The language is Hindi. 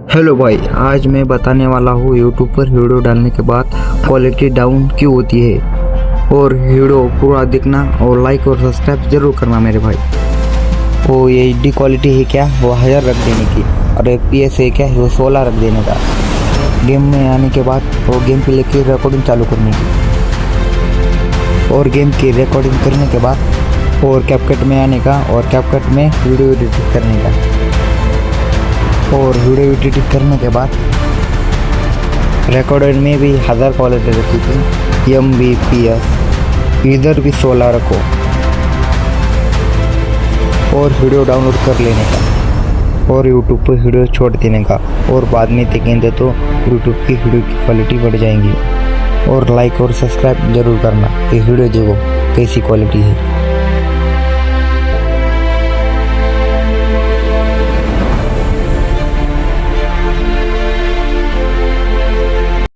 हेलो भाई, आज मैं बताने वाला हूँ यूट्यूब पर वीडियो डालने के बाद क्वालिटी डाउन क्यों होती है। और वीडियो पूरा देखना और लाइक और सब्सक्राइब जरूर करना मेरे भाई। वो ये एचडी क्वालिटी है क्या, वो 1000 रख देने की, और FPS है क्या, वो 16 रख देने का। गेम में आने के बाद वो गेम पे लेके रिकॉर्डिंग चालू करने की, और गेम की रिकॉर्डिंग करने के बाद और कैपकट में आने का, और कैपकट में वीडियो एडिट करने का, और वीडियो एडिटिंग करने के बाद रिकॉर्डर में भी 1000 क्वालिटी रखी थी, MBPS इधर भी 16 रखो, और वीडियो डाउनलोड कर लेने का, और यूट्यूब पर वीडियो छोड़ देने का, और बाद में देखेंगे तो यूट्यूब की वीडियो की क्वालिटी बढ़ जाएंगी। और लाइक और सब्सक्राइब जरूर करना कि वीडियो देखो कैसी क्वालिटी है।